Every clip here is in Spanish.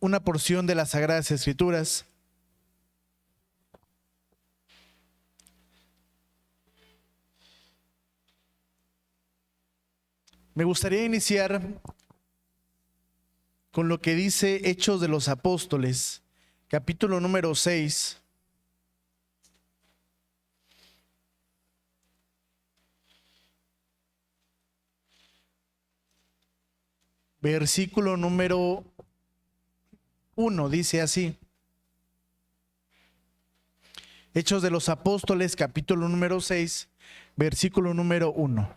una porción de las Sagradas Escrituras. Me gustaría iniciar con lo que dice Hechos de los Apóstoles, capítulo número 6. Versículo número 1, dice así. Hechos de los Apóstoles, capítulo número 6, versículo número 1.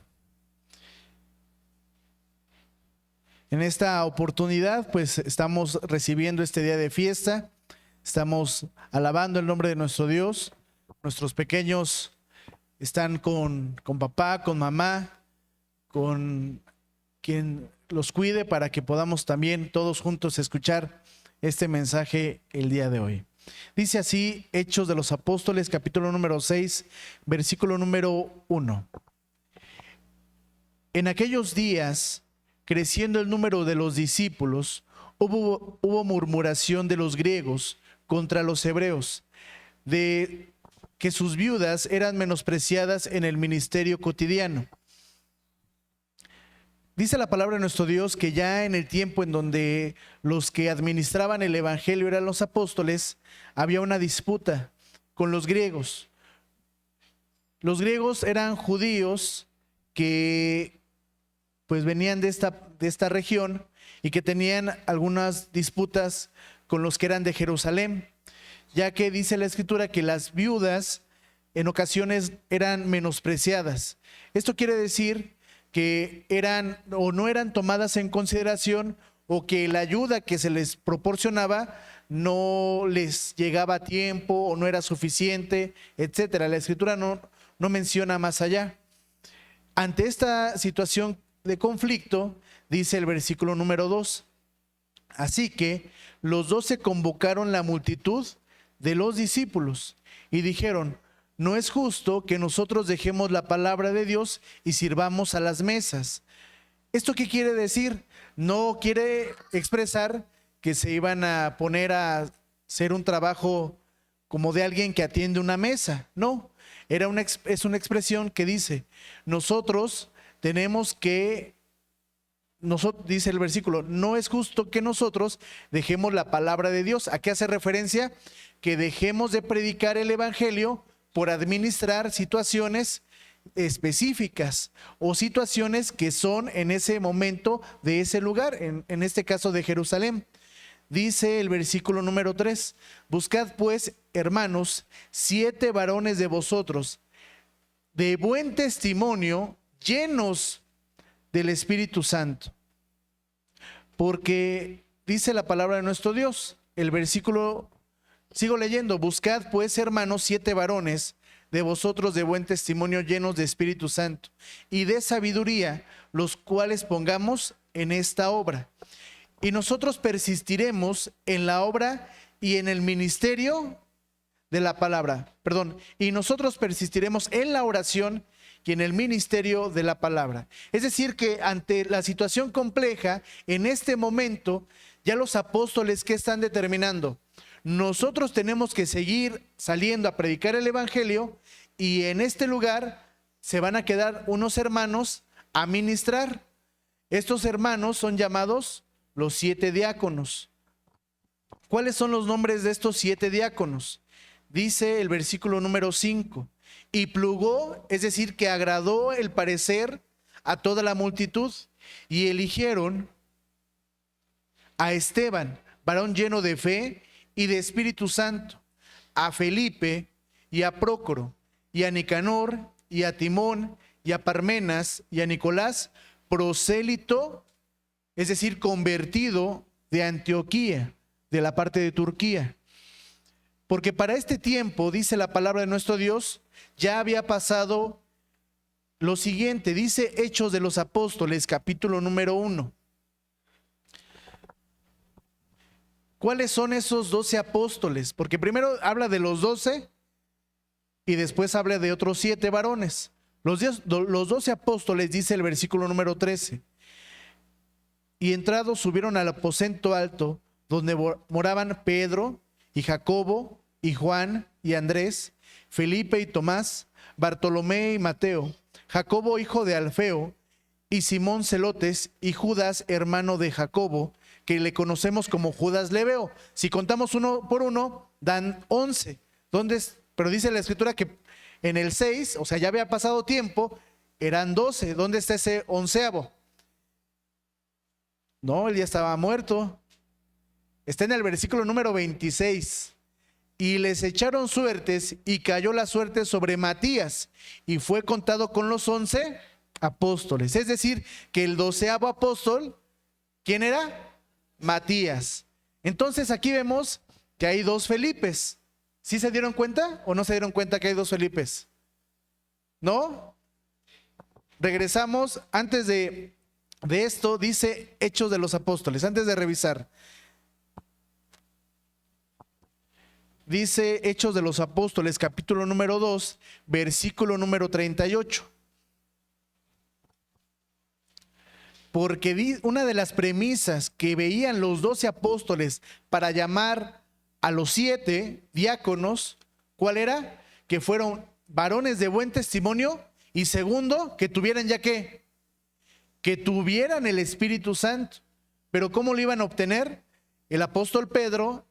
En esta oportunidad, pues estamos recibiendo este día de fiesta, estamos alabando el nombre de nuestro Dios. Nuestros pequeños están con papá, con mamá, con quien los cuide para que podamos también todos juntos escuchar este mensaje el día de hoy. Dice así, Hechos de los Apóstoles, capítulo número 6, versículo número 1. En aquellos días, creciendo el número de los discípulos, hubo murmuración de los griegos contra los hebreos, de que sus viudas eran menospreciadas en el ministerio cotidiano. Dice la palabra de nuestro Dios que ya en el tiempo en donde los que administraban el evangelio eran los apóstoles, había una disputa con los griegos. Los griegos eran judíos que pues venían de esta región y que tenían algunas disputas con los que eran de Jerusalén, ya que dice la Escritura que las viudas en ocasiones eran menospreciadas. Esto quiere decir que eran o no eran tomadas en consideración, o que la ayuda que se les proporcionaba no les llegaba a tiempo o no era suficiente, etcétera. La Escritura no menciona más allá. Ante esta situación de conflicto, dice el versículo número 2, así que los 12 convocaron la multitud de los discípulos y dijeron: no es justo que nosotros dejemos la palabra de Dios y sirvamos a las mesas. ¿Esto qué quiere decir? No quiere expresar que se iban a poner a hacer un trabajo como de alguien que atiende una mesa. No, es una expresión que dice: nosotros tenemos que, dice el versículo, no es justo que nosotros dejemos la palabra de Dios. ¿A qué hace referencia? Que dejemos de predicar el evangelio por administrar situaciones específicas o situaciones que son en ese momento de ese lugar, en este caso de Jerusalén. Dice el versículo número 3, buscad pues, hermanos, 7 varones de vosotros, de buen testimonio, llenos del Espíritu Santo. Porque dice la palabra de nuestro Dios, el versículo, sigo leyendo, buscad pues, hermanos, 7 varones de vosotros de buen testimonio, llenos de Espíritu Santo y de sabiduría, los cuales pongamos en esta obra. Y nosotros persistiremos en la obra y en el ministerio de la palabra. Y nosotros persistiremos en la oración y en el ministerio de la palabra. Es decir, que ante la situación compleja, en este momento, ya los apóstoles, ¿qué están determinando? Nosotros tenemos que seguir saliendo a predicar el evangelio, y en este lugar se van a quedar unos hermanos a ministrar. Estos hermanos son llamados los 7 diáconos. ¿Cuáles son los nombres de estos 7 diáconos? Dice el versículo número 5, y plugó, es decir, que agradó el parecer a toda la multitud, y eligieron a Esteban, varón lleno de fe y de Espíritu Santo, a Felipe y a Prócoro, y a Nicanor, y a Timón, y a Parmenas, y a Nicolás, prosélito, es decir, convertido de Antioquía, de la parte de Turquía. Porque para este tiempo, dice la palabra de nuestro Dios, ya había pasado lo siguiente. Dice Hechos de los Apóstoles, capítulo número 1. ¿Cuáles son esos 12 apóstoles? Porque primero habla de los 12 y después habla de otros 7 varones. Los 12 apóstoles, dice el versículo número 13. Y entrados subieron al aposento alto donde moraban Pedro y Jacobo y Juan y Andrés, Felipe y Tomás, Bartolomé y Mateo, Jacobo hijo de Alfeo y Simón Celotes y Judas hermano de Jacobo, que le conocemos como Judas Leveo. Si contamos uno por uno, dan 11. Pero dice la escritura que en el 6, o sea, ya había pasado tiempo, eran 12. ¿Dónde está ese 11avo? No, él ya estaba muerto. Está en el versículo número 26. Y les echaron suertes y cayó la suerte sobre Matías y fue contado con los 11 apóstoles. Es decir, que el 12avo apóstol, ¿quién era? Matías. Entonces aquí vemos que hay dos Felipes. ¿Sí se dieron cuenta o no se dieron cuenta que hay dos Felipes? ¿No? Regresamos antes de esto, dice Hechos de los Apóstoles, antes de revisar. Dice Hechos de los Apóstoles, capítulo número 2, versículo número 38. Porque una de las premisas que veían los 12 apóstoles para llamar a los 7 diáconos, ¿cuál era? Que fueron varones de buen testimonio y segundo, que tuvieran ya qué, que tuvieran el Espíritu Santo. Pero ¿cómo lo iban a obtener? El apóstol Pedro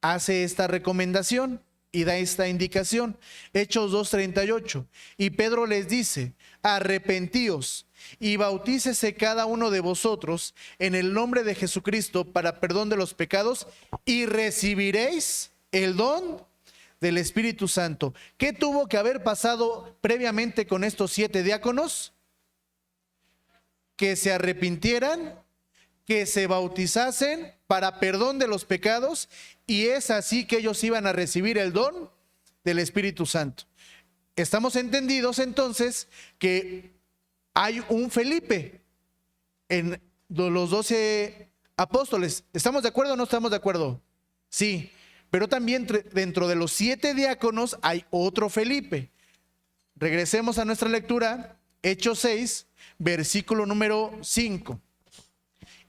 hace esta recomendación y da esta indicación. Hechos 2:38. Y Pedro les dice: arrepentíos y bautícese cada uno de vosotros en el nombre de Jesucristo para perdón de los pecados y recibiréis el don del Espíritu Santo. ¿Qué tuvo que haber pasado previamente con estos 7 diáconos? Que se arrepintieran, que se bautizasen para perdón de los pecados, y es así que ellos iban a recibir el don del Espíritu Santo. Estamos entendidos entonces que hay un Felipe en los 12 apóstoles. ¿Estamos de acuerdo o no estamos de acuerdo? Sí, pero también dentro de los 7 diáconos hay otro Felipe. Regresemos a nuestra lectura, Hechos 6, versículo número 5.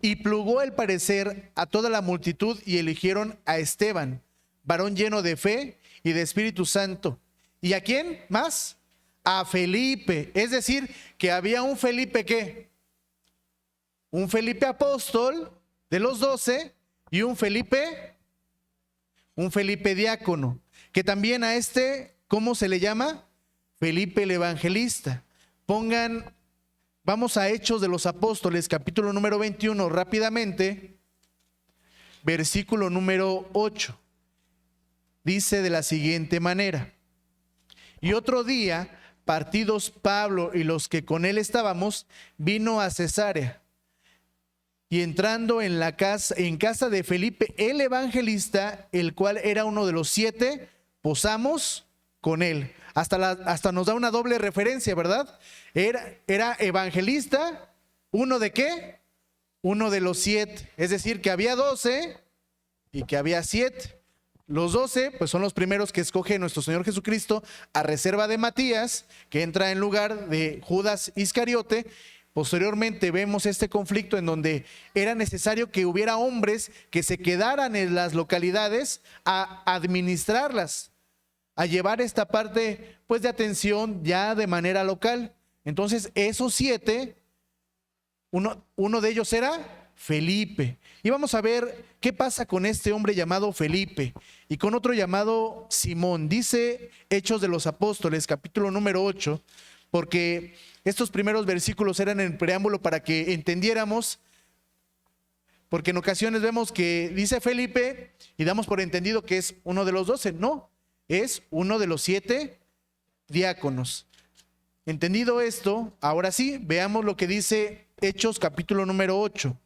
Y plugó el parecer a toda la multitud y eligieron a Esteban, varón lleno de fe y de Espíritu Santo. ¿Y a quién más? A Felipe. Es decir, que había un Felipe, ¿qué? Un Felipe apóstol de los 12 y un Felipe diácono. Que también a este, ¿cómo se le llama? Felipe el evangelista. Vamos a Hechos de los Apóstoles, capítulo número 21, rápidamente, versículo número 8. Dice de la siguiente manera: y otro día, partidos Pablo y los que con él estábamos, vino a Cesarea. Y entrando en casa de Felipe el evangelista, el cual era uno de los 7, posamos con él. Hasta nos da una doble referencia, ¿verdad? Era evangelista, ¿uno de qué? Uno de los 7. Es decir, que había 12 y que había 7. Los 12, pues son los primeros que escoge nuestro Señor Jesucristo a reserva de Matías, que entra en lugar de Judas Iscariote. Posteriormente vemos este conflicto en donde era necesario que hubiera hombres que se quedaran en las localidades a administrarlas, a llevar esta parte pues de atención ya de manera local. Entonces esos 7, uno de ellos era Felipe. Y vamos a ver qué pasa con este hombre llamado Felipe y con otro llamado Simón. Dice Hechos de los Apóstoles, capítulo número 8, porque estos primeros versículos eran el preámbulo para que entendiéramos, porque en ocasiones vemos que dice Felipe y damos por entendido que es uno de los 12. No, es uno de los 7 diáconos. Entendido esto, ahora sí, veamos lo que dice Hechos capítulo número 8.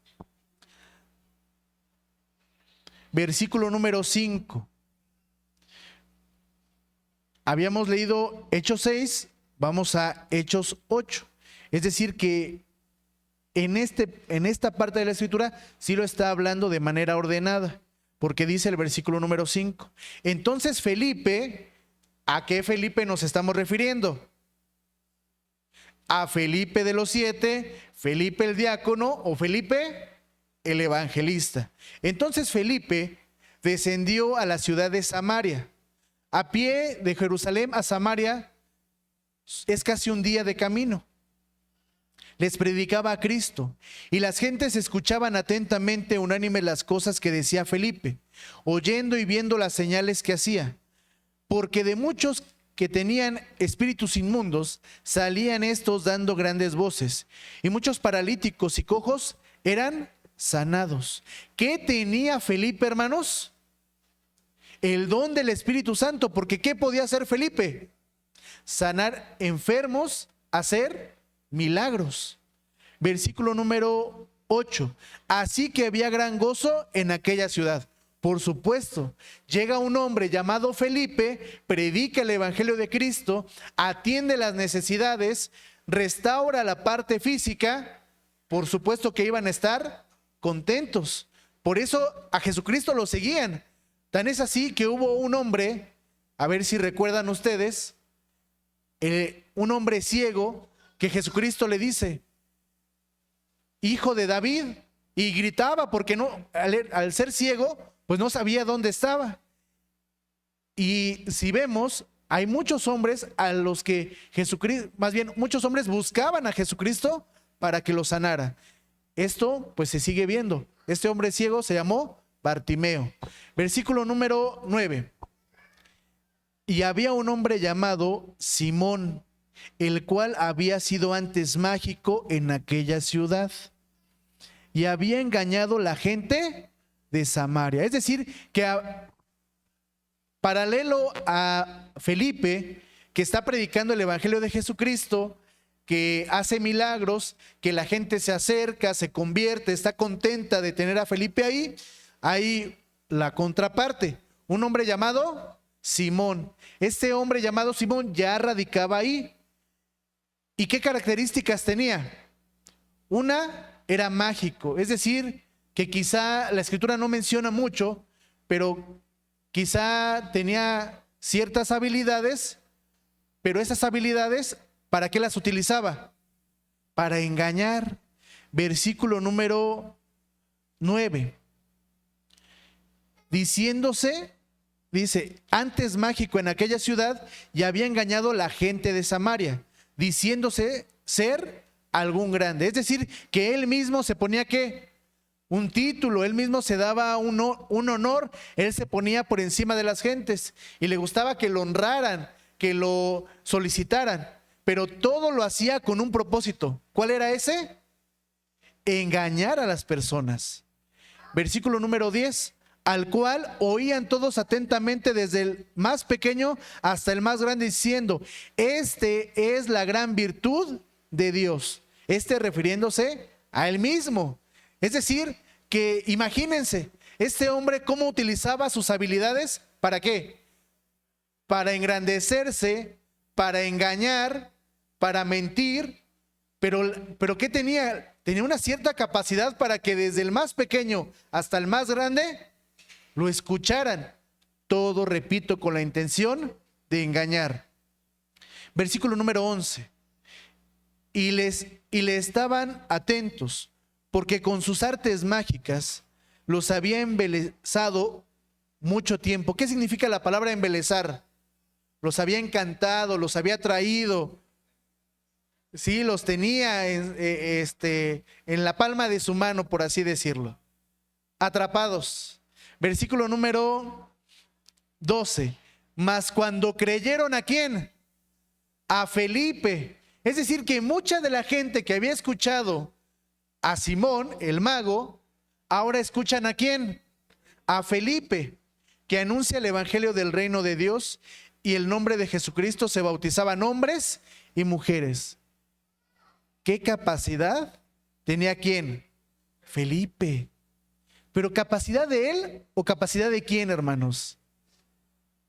Versículo número 5. Habíamos leído Hechos 6, vamos a Hechos 8. Es decir que en esta parte de la escritura sí lo está hablando de manera ordenada, porque dice el versículo número 5. Entonces Felipe, ¿a qué Felipe nos estamos refiriendo? A Felipe de los 7, Felipe el diácono o Felipe el evangelista. Entonces Felipe descendió a la ciudad de Samaria. A pie de Jerusalén a Samaria es casi un día de camino. Les predicaba a Cristo y las gentes escuchaban atentamente, unánime, las cosas que decía Felipe, oyendo y viendo las señales que hacía. Porque de muchos que tenían espíritus inmundos salían estos dando grandes voces, y muchos paralíticos y cojos eran sanados. ¿Qué tenía Felipe, hermanos? El don del Espíritu Santo. Porque ¿qué podía hacer Felipe? Sanar enfermos, hacer milagros. Versículo número 8. Así que había gran gozo en aquella ciudad. Por supuesto, llega un hombre llamado Felipe, predica el evangelio de Cristo, atiende las necesidades, restaura la parte física. Por supuesto que iban a estar contentos. Por eso a Jesucristo lo seguían. Tan es así que hubo un hombre, a ver si recuerdan ustedes, un hombre ciego que Jesucristo le dice, hijo de David, y gritaba porque no, al ser ciego, pues no sabía dónde estaba. Y si vemos, hay muchos hombres a los que Jesucristo, más bien muchos hombres buscaban a Jesucristo para que lo sanara. Esto pues se sigue viendo. Este hombre ciego se llamó Bartimeo. Versículo número 9. Y había un hombre llamado Simón, el cual había sido antes mágico en aquella ciudad y había engañado la gente de Samaria. Es decir, que paralelo a Felipe, que está predicando el evangelio de Jesucristo, que hace milagros, que la gente se acerca, se convierte, está contenta de tener a Felipe ahí, hay la contraparte, un hombre llamado Simón. Este hombre llamado Simón ya radicaba ahí. ¿Y qué características tenía? Una, era mágico, es decir, que quizá la escritura no menciona mucho, pero quizá tenía ciertas habilidades, pero esas habilidades, ¿para qué las utilizaba? Para engañar. Versículo número 9. Diciéndose, dice, antes mágico en aquella ciudad y había engañado la gente de Samaria, diciéndose ser algún grande. Es decir, que él mismo se ponía ¿qué? Un título, él mismo se daba un honor, él se ponía por encima de las gentes y le gustaba que lo honraran, que lo solicitaran, pero todo lo hacía con un propósito. ¿Cuál era ese? Engañar a las personas. Versículo número 10. Al cual oían todos atentamente desde el más pequeño hasta el más grande, diciendo, este es la gran virtud de Dios. Refiriéndose a él mismo. Es decir, que imagínense, este hombre cómo utilizaba sus habilidades, ¿para qué? Para engrandecerse, para engañar, para mentir, pero ¿qué tenía? Tenía una cierta capacidad para que desde el más pequeño hasta el más grande lo escucharan. Todo, repito, con la intención de engañar. Versículo número 11. Y le estaban atentos, porque con sus artes mágicas los había embelesado mucho tiempo. ¿Qué significa la palabra embelesar? Los había encantado, los había traído. Sí, los tenía en la palma de su mano, por así decirlo. Atrapados. Versículo número 12. Mas cuando creyeron, ¿a quién? A Felipe. Es decir, que mucha de la gente que había escuchado a Simón, el mago, ahora escuchan ¿a quién? A Felipe, que anuncia el evangelio del reino de Dios, y el nombre de Jesucristo se bautizaban hombres y mujeres. ¿Qué capacidad tenía quién? Felipe. ¿Pero capacidad de él o capacidad de quién, hermanos?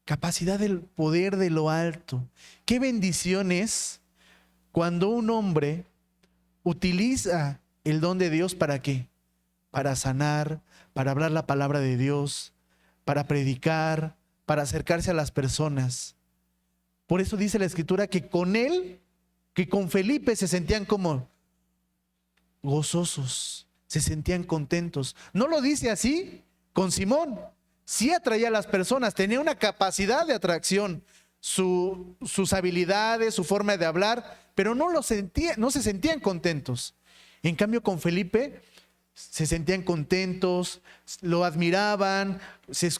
Capacidad del poder de lo alto. Qué bendición es cuando un hombre utiliza el don de Dios, ¿para qué? Para sanar, para hablar la palabra de Dios, para predicar, para acercarse a las personas. Por eso dice la escritura que con él, que con Felipe se sentían como gozosos, se sentían contentos. No lo dice así con Simón. Sí atraía a las personas, tenía una capacidad de atracción, sus habilidades, su forma de hablar, pero no se sentían contentos. En cambio, con Felipe se sentían contentos, lo admiraban,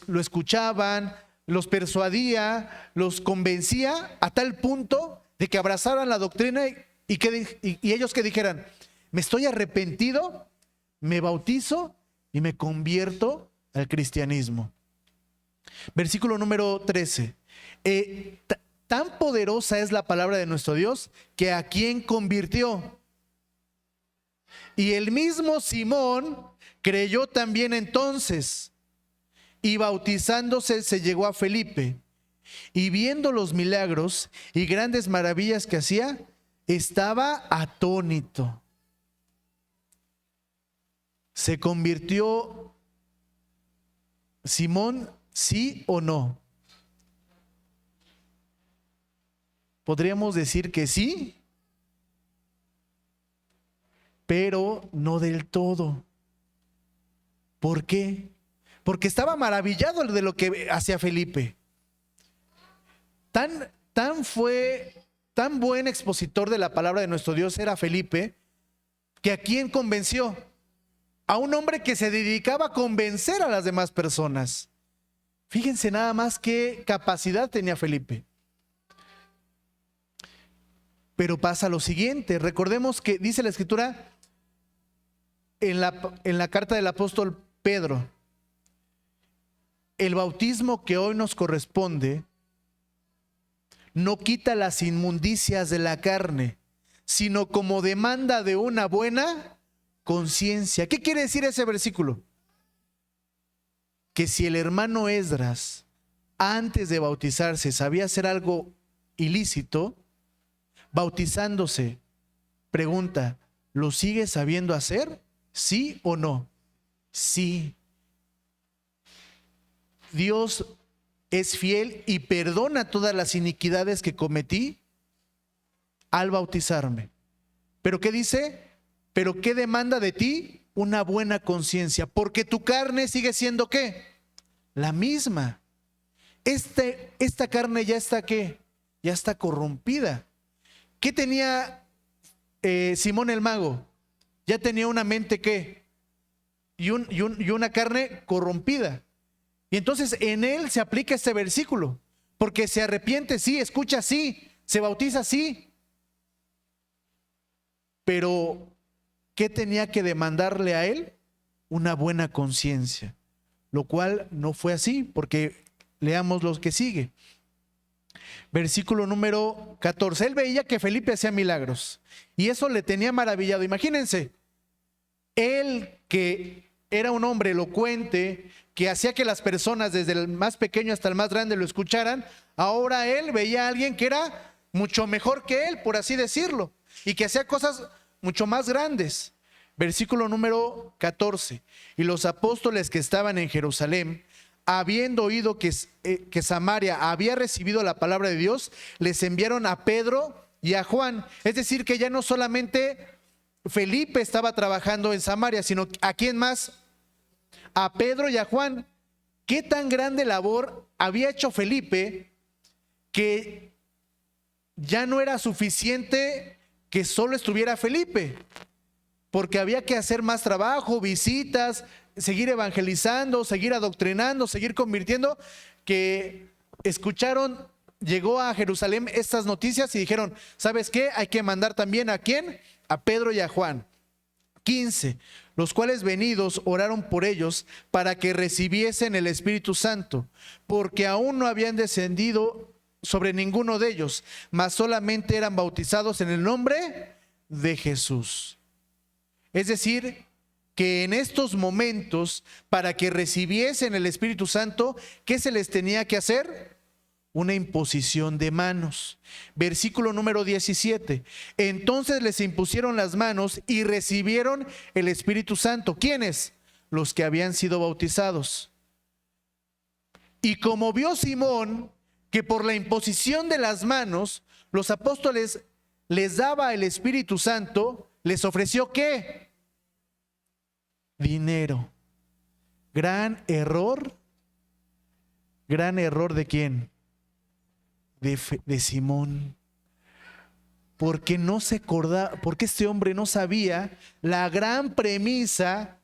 lo escuchaban, los persuadía, los convencía a tal punto de que abrazaran la doctrina y ellos que dijeran: me estoy arrepentido, me bautizo y me convierto al cristianismo. Versículo número 13. Tan poderosa es la palabra de nuestro Dios que a quien convirtió. Y el mismo Simón creyó también entonces, y bautizándose se llegó a Felipe, y viendo los milagros y grandes maravillas que hacía, estaba atónito. ¿Se convirtió Simón, sí o no? Podríamos decir que sí, pero no del todo. ¿Por qué? Porque estaba maravillado de lo que hacía Felipe. Tan buen expositor de la palabra de nuestro Dios era Felipe, que ¿a quién convenció? A un hombre que se dedicaba a convencer a las demás personas. Fíjense nada más qué capacidad tenía Felipe. Pero pasa lo siguiente, recordemos que dice la Escritura en la carta del apóstol Pedro: el bautismo que hoy nos corresponde no quita las inmundicias de la carne, sino como demanda de una buena conciencia. ¿Qué quiere decir ese versículo? Que si el hermano Esdras antes de bautizarse sabía hacer algo ilícito, bautizándose, pregunta: ¿lo sigue sabiendo hacer? ¿Sí o no? Sí. Dios es fiel y perdona todas las iniquidades que cometí al bautizarme. ¿Pero qué dice? ¿Pero qué demanda de ti? Una buena conciencia, porque tu carne sigue siendo ¿qué? La misma. Esta carne ya está ¿qué? Ya está corrompida. ¿Qué tenía Simón el mago? Ya tenía una mente ¿qué? Y una carne corrompida. Y entonces en él se aplica este versículo, porque se arrepiente, sí, escucha, sí, se bautiza, sí. Pero ¿qué tenía que demandarle a él? Una buena conciencia, lo cual no fue así, porque leamos lo que sigue. Versículo número 14. Él veía que Felipe hacía milagros y eso le tenía maravillado. Imagínense, él que era un hombre elocuente, que hacía que las personas desde el más pequeño hasta el más grande lo escucharan, ahora él veía a alguien que era mucho mejor que él, por así decirlo, y que hacía cosas mucho más grandes. Versículo número 14. Y los apóstoles que estaban en Jerusalén, habiendo oído que Samaria había recibido la palabra de Dios, les enviaron a Pedro y a Juan. Es decir, que ya no solamente Felipe estaba trabajando en Samaria, sino ¿a quién más? A Pedro y a Juan. ¿Qué tan grande labor había hecho Felipe que ya no era suficiente que solo estuviera Felipe? Porque había que hacer más trabajo, visitas, seguir evangelizando, seguir adoctrinando, seguir convirtiendo, que escucharon, llegó a Jerusalén estas noticias y dijeron: ¿sabes qué? Hay que mandar también ¿a quién? A Pedro y a Juan. 15. Los cuales venidos oraron por ellos para que recibiesen el Espíritu Santo, porque aún no habían descendido sobre ninguno de ellos, mas solamente eran bautizados en el nombre de Jesús. Es decir, que en estos momentos, para que recibiesen el Espíritu Santo, ¿qué se les tenía que hacer? Una imposición de manos. Versículo número 17. Entonces les impusieron las manos y recibieron el Espíritu Santo. ¿Quiénes? Los que habían sido bautizados. Y como vio Simón que por la imposición de las manos los apóstoles les daba el Espíritu Santo, les ofreció ¿qué? dinero. Gran error. Gran error ¿de quién? De Simón. Porque no se acordaba, porque este hombre no sabía la gran premisa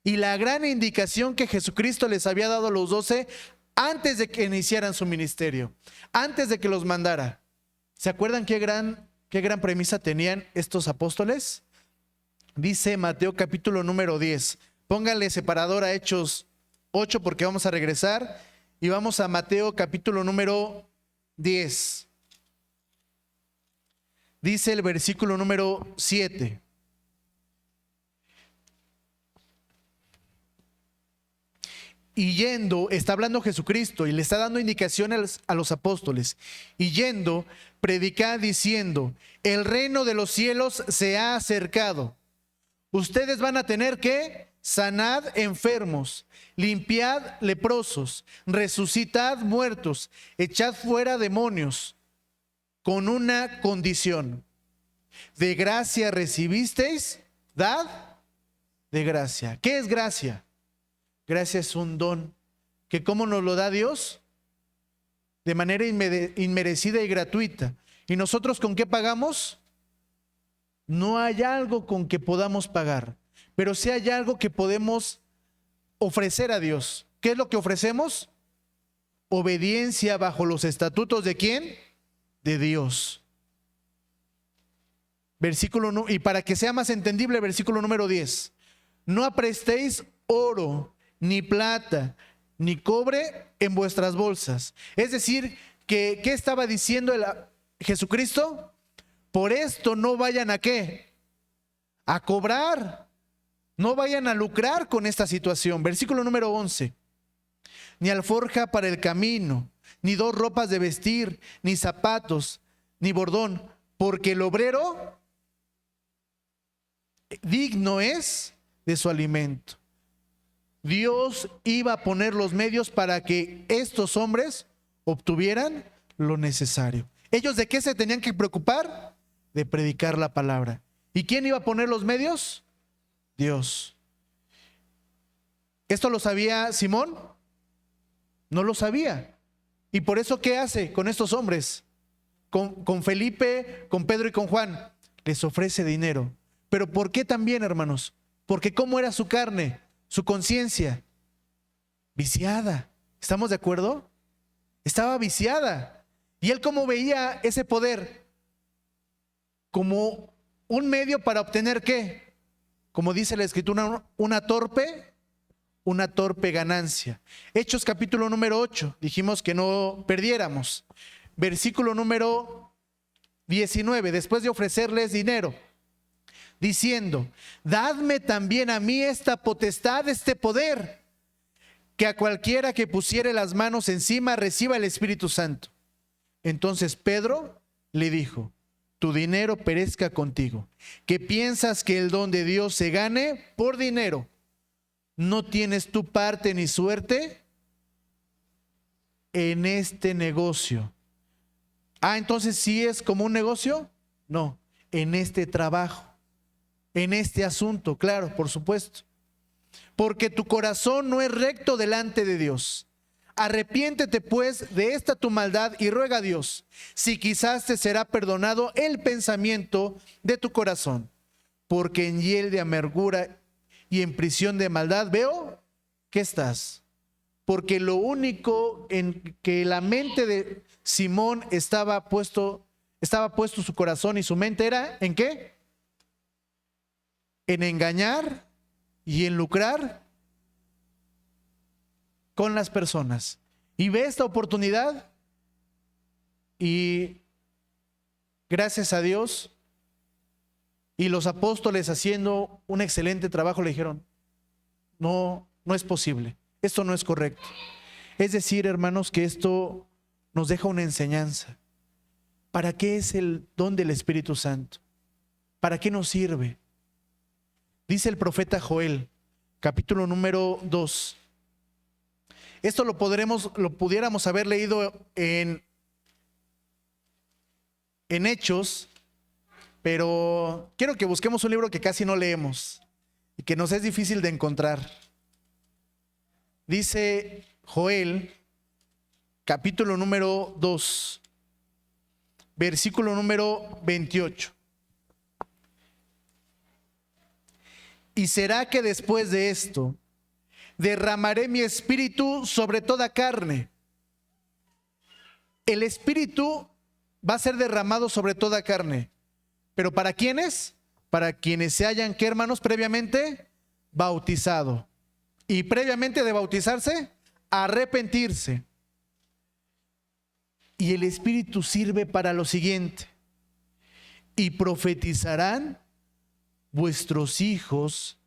y la gran indicación que Jesucristo les había dado a los 12 antes de que iniciaran su ministerio, antes de que los mandara. ¿Se acuerdan qué gran premisa tenían estos apóstoles? Dice Mateo capítulo número 10. Pónganle separador a Hechos 8 porque vamos a regresar y vamos a Mateo capítulo número 10. Dice el versículo número 7. Y yendo, está hablando Jesucristo y le está dando indicaciones a los apóstoles. Y yendo, predicad diciendo, el reino de los cielos se ha acercado. Ustedes van a tener que sanad enfermos, limpiad leprosos, resucitad muertos, echad fuera demonios, con una condición. De gracia recibisteis, dad de gracia. ¿Qué es gracia? Gracia es un don que ¿cómo nos lo da Dios? De manera inmerecida y gratuita. ¿Y nosotros con qué pagamos? No hay algo con que podamos pagar, pero sí hay algo que podemos ofrecer a Dios. ¿Qué es lo que ofrecemos? Obediencia bajo los estatutos ¿de quién? De Dios. Y para que sea más entendible, versículo número 10. No aprestéis oro, ni plata, ni cobre en vuestras bolsas. Es decir, ¿qué estaba diciendo Jesucristo? Por esto no vayan a ¿qué? A cobrar. No vayan a lucrar con esta situación. Versículo número 11. Ni alforja para el camino, ni 2 ropas de vestir, ni zapatos, ni bordón, porque el obrero digno es de su alimento. Dios iba a poner los medios para que estos hombres obtuvieran lo necesario. ¿Ellos de qué se tenían que preocupar? De predicar la palabra. ¿Y quién iba a poner los medios? Dios. ¿Esto lo sabía Simón? No lo sabía. ¿Y por eso qué hace con estos hombres? Con Felipe, con Pedro y con Juan. Les ofrece dinero. ¿Pero por qué también, hermanos? Porque ¿cómo era su carne? Su conciencia, viciada. ¿Estamos de acuerdo? Estaba viciada. ¿Y él cómo veía ese poder? Como un medio para obtener ¿qué? Como dice la escritura, una torpe ganancia. Hechos capítulo número 8, dijimos que no perdiéramos. Versículo número 19, después de ofrecerles dinero, diciendo, dadme también a mí esta potestad, este poder, que a cualquiera que pusiere las manos encima reciba el Espíritu Santo. Entonces Pedro le dijo, tu dinero perezca contigo, que piensas que el don de Dios se gane por dinero. ¿No tienes tu parte ni suerte en este negocio? Entonces ¿sí es como un negocio? No, en este trabajo. En este asunto, claro, por supuesto. Porque tu corazón no es recto delante de Dios. Arrepiéntete pues de esta tu maldad y ruega a Dios, si quizás te será perdonado el pensamiento de tu corazón. Porque en hiel de amargura y en prisión de maldad veo que estás. Porque lo único en que la mente de Simón estaba puesto su corazón y su mente era ¿en qué? En engañar y en lucrar con las personas. Y ve esta oportunidad y gracias a Dios y los apóstoles haciendo un excelente trabajo le dijeron, no es posible, esto no es correcto. Es decir, hermanos, que esto nos deja una enseñanza. ¿Para qué es el don del Espíritu Santo? ¿Para qué nos sirve? Dice el profeta Joel, capítulo número 2. Esto lo pudiéramos haber leído en Hechos, pero quiero que busquemos un libro que casi no leemos y que nos es difícil de encontrar. Dice Joel, capítulo número 2, versículo número 28. Y será que después de esto derramaré mi espíritu sobre toda carne. El espíritu va a ser derramado sobre toda carne. ¿Pero para quiénes? Para quienes se hayan, ¿qué, hermanos? Previamente bautizado. Y previamente de bautizarse, arrepentirse. Y el espíritu sirve para lo siguiente: y profetizarán vuestros hijos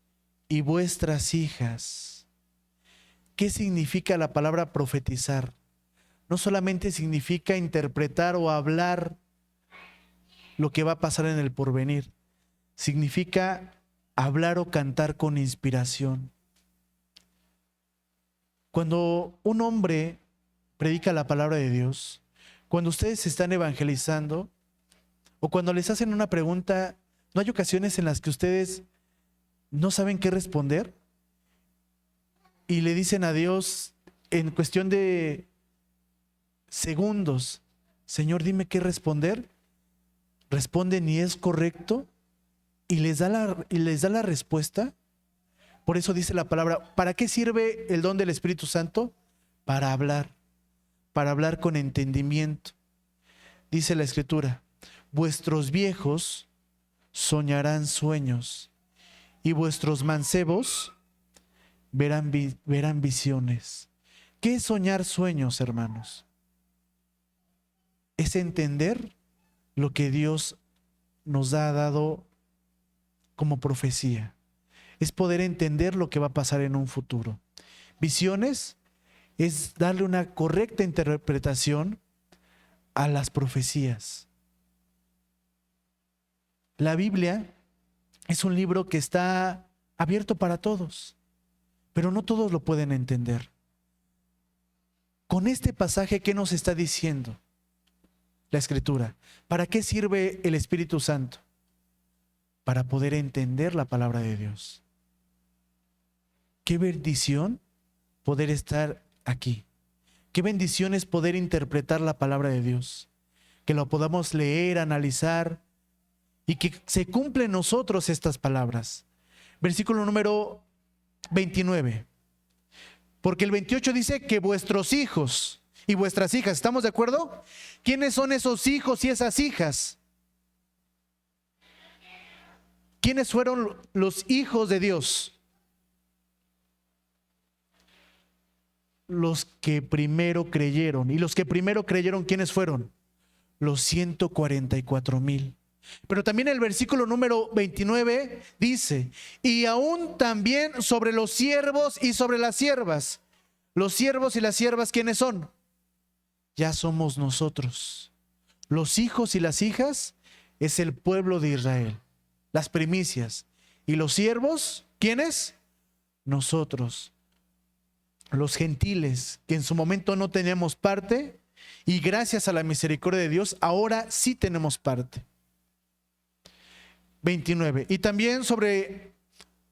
y vuestras hijas. ¿Qué significa la palabra profetizar? No solamente significa interpretar o hablar lo que va a pasar en el porvenir. Significa hablar o cantar con inspiración. Cuando un hombre predica la palabra de Dios, cuando ustedes están evangelizando o cuando les hacen una pregunta, ¿no hay ocasiones en las que ustedes no saben qué responder? Y le dicen a Dios en cuestión de segundos: Señor, dime qué responder. Responden y es correcto y les da la respuesta. Por eso dice la palabra, ¿para qué sirve el don del Espíritu Santo? Para hablar con entendimiento. Dice la Escritura: vuestros viejos soñarán sueños y vuestros mancebos verán visiones. ¿Qué es soñar sueños, hermanos? Es entender lo que Dios nos ha dado como profecía. Es poder entender lo que va a pasar en un futuro. Visiones es darle una correcta interpretación a las profecías. La Biblia es un libro que está abierto para todos, pero no todos lo pueden entender. Con este pasaje, ¿qué nos está diciendo la Escritura? ¿Para qué sirve el Espíritu Santo? Para poder entender la palabra de Dios. Qué bendición poder estar aquí. Qué bendición es poder interpretar la palabra de Dios. Que lo podamos leer, analizar y que se cumplen en nosotros estas palabras. Versículo número 29. Porque el 28 dice que vuestros hijos y vuestras hijas, ¿estamos de acuerdo? ¿Quiénes son esos hijos y esas hijas? ¿Quiénes fueron los hijos de Dios? Los que primero creyeron. ¿Y los que primero creyeron quiénes fueron? Los 144,000. Pero también el versículo número 29 dice: y aún también sobre los siervos y sobre las siervas. Los siervos y las siervas, ¿quiénes son? Ya somos nosotros. Los hijos y las hijas es el pueblo de Israel, las primicias. Y los siervos, ¿quiénes? Nosotros, los gentiles, que en su momento no teníamos parte, y gracias a la misericordia de Dios, ahora sí tenemos parte. 29. Y también sobre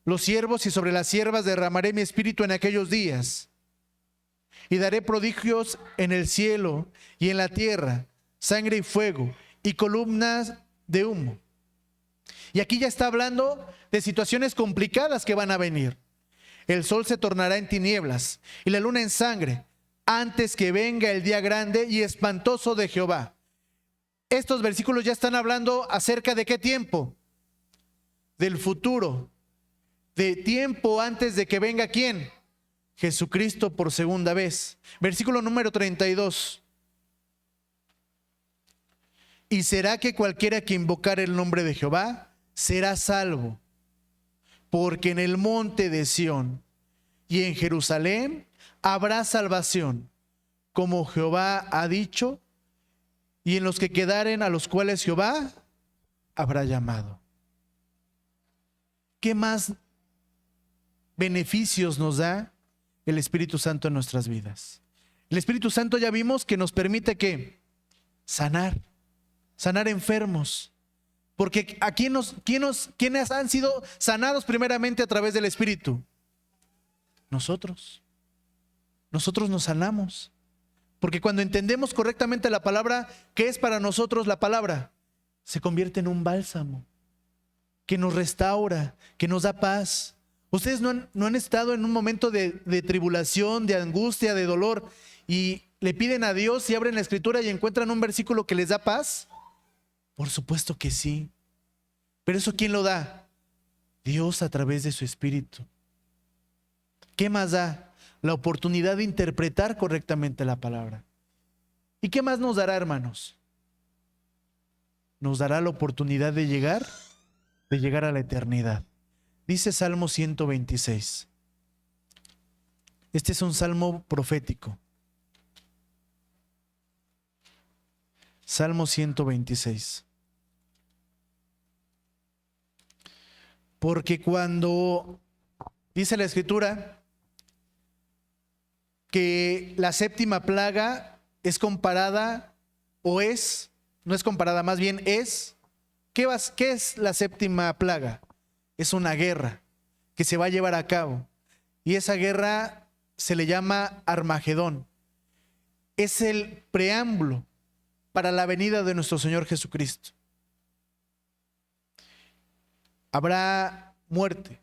los siervos y sobre las siervas derramaré mi espíritu en aquellos días. Y daré prodigios en el cielo y en la tierra, sangre y fuego, y columnas de humo. Y aquí ya está hablando de situaciones complicadas que van a venir. El sol se tornará en tinieblas y la luna en sangre, antes que venga el día grande y espantoso de Jehová. Estos versículos ya están hablando acerca de qué tiempo. Del futuro, de tiempo antes de que venga ¿quién? Jesucristo por segunda vez. Versículo número 32. Y será que cualquiera que invocare el nombre de Jehová será salvo, porque en el monte de Sión y en Jerusalén habrá salvación, como Jehová ha dicho, y en los que quedaren, a los cuales Jehová habrá llamado. ¿Qué más beneficios nos da el Espíritu Santo en nuestras vidas? El Espíritu Santo ya vimos que nos permite ¿qué? Sanar enfermos. Porque ¿a quiénes han sido sanados primeramente a través del Espíritu? Nosotros. Nosotros nos sanamos. Porque cuando entendemos correctamente la palabra, ¿qué es para nosotros la palabra? Se convierte en un bálsamo que nos restaura, que nos da paz. Ustedes no han estado en un momento de tribulación, de angustia, de dolor, y le piden a Dios y abren la Escritura y encuentran un versículo que les da paz. Por supuesto que sí. Pero eso ¿quién lo da? Dios a través de su Espíritu. ¿Qué más da? La oportunidad de interpretar correctamente la palabra. ¿Y qué más nos dará, hermanos? Nos dará la oportunidad de llegar a la eternidad. Dice Salmo 126. Este es un salmo profético. Salmo 126. Porque cuando dice la Escritura que la séptima plaga es comparada, o es, no es comparada, más bien es, ¿qué es la séptima plaga? Es una guerra que se va a llevar a cabo. Y esa guerra se le llama Armagedón. Es el preámbulo para la venida de nuestro Señor Jesucristo. Habrá muerte,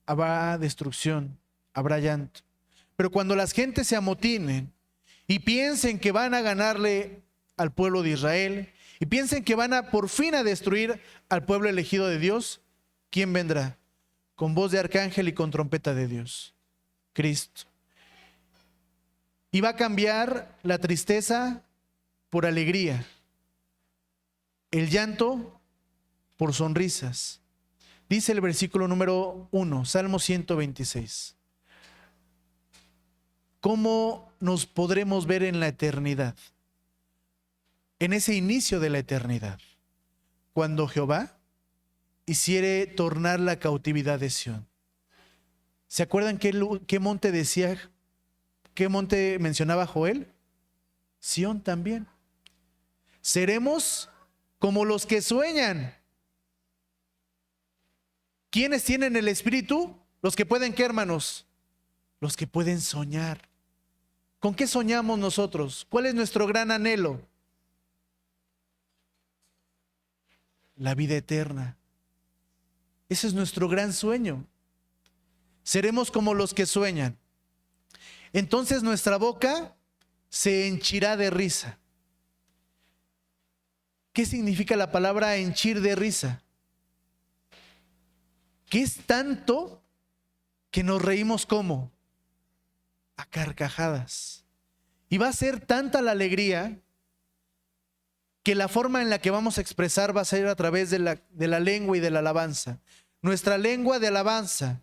habrá destrucción, habrá llanto. Pero cuando las gentes se amotinen y piensen que van a ganarle al pueblo de Israel y piensen que van a por fin a destruir al pueblo elegido de Dios, ¿quién vendrá? Con voz de arcángel y con trompeta de Dios, Cristo. Y va a cambiar la tristeza por alegría, el llanto por sonrisas. Dice el versículo número 1, Salmo 126. ¿Cómo nos podremos ver en la eternidad? En ese inicio de la eternidad, cuando Jehová hiciere tornar la cautividad de Sión. ¿Se acuerdan qué monte decía, qué monte mencionaba Joel? Sión también. Seremos como los que sueñan. ¿Quiénes tienen el Espíritu? Los que pueden, ¿qué, hermanos? Los que pueden soñar. ¿Con qué soñamos nosotros? ¿Cuál es nuestro gran anhelo? La vida eterna. Ese es nuestro gran sueño. Seremos como los que sueñan. Entonces nuestra boca se henchirá de risa. ¿Qué significa la palabra henchir de risa? Que es tanto que nos reímos como a carcajadas. Y va a ser tanta la alegría que la forma en la que vamos a expresar va a ser a través de la lengua y de la alabanza. Nuestra lengua de alabanza.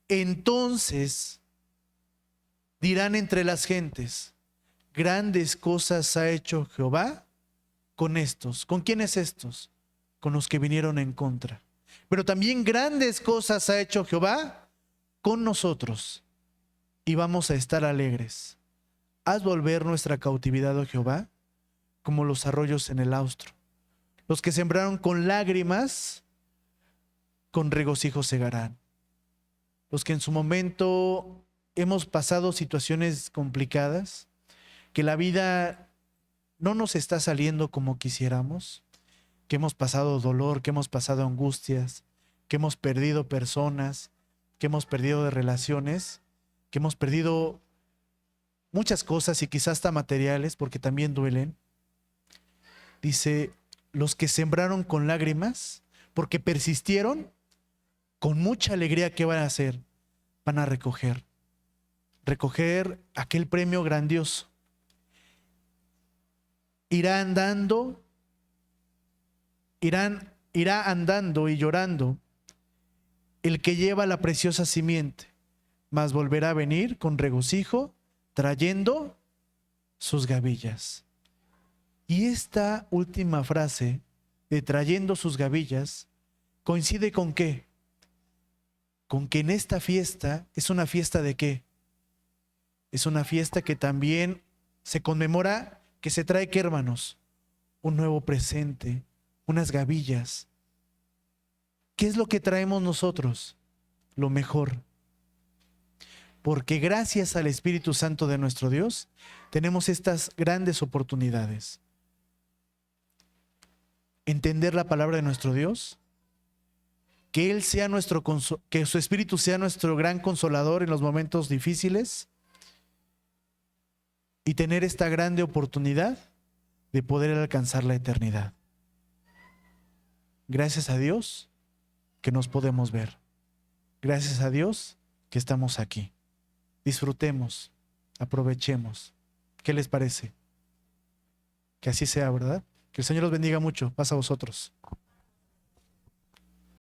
Entonces dirán entre las gentes, grandes cosas ha hecho Jehová con estos. ¿Con quiénes estos? Con los que vinieron en contra. Pero también grandes cosas ha hecho Jehová con nosotros y vamos a estar alegres. Haz volver nuestra cautividad, oh Jehová, como los arroyos en el austro. Los que sembraron con lágrimas, con regocijo segarán. Los que en su momento hemos pasado situaciones complicadas, que la vida no nos está saliendo como quisiéramos, que hemos pasado dolor, que hemos pasado angustias, que hemos perdido personas, que hemos perdido de relaciones, que hemos perdido muchas cosas y quizás hasta materiales, porque también duelen. Dice, los que sembraron con lágrimas, porque persistieron, con mucha alegría, ¿qué van a hacer? Van a recoger aquel premio grandioso. Irá andando y llorando el que lleva la preciosa simiente, mas volverá a venir con regocijo, trayendo sus gavillas. Y esta última frase de trayendo sus gavillas coincide con ¿qué? Con que en esta fiesta es una fiesta de ¿qué? Es una fiesta que también se conmemora, que se trae ¿qué, hermanos? Un nuevo presente, unas gavillas ¿Qué es lo que traemos nosotros? Lo mejor. Porque gracias al Espíritu Santo de nuestro Dios, tenemos estas grandes oportunidades. Entender la palabra de nuestro Dios, que Él sea que su Espíritu sea nuestro gran consolador en los momentos difíciles y tener esta grande oportunidad de poder alcanzar la eternidad. Gracias a Dios que nos podemos ver. Gracias a Dios que estamos aquí. Disfrutemos, aprovechemos. ¿Qué les parece? Que así sea, ¿verdad? Que el Señor los bendiga mucho. Paz a vosotros.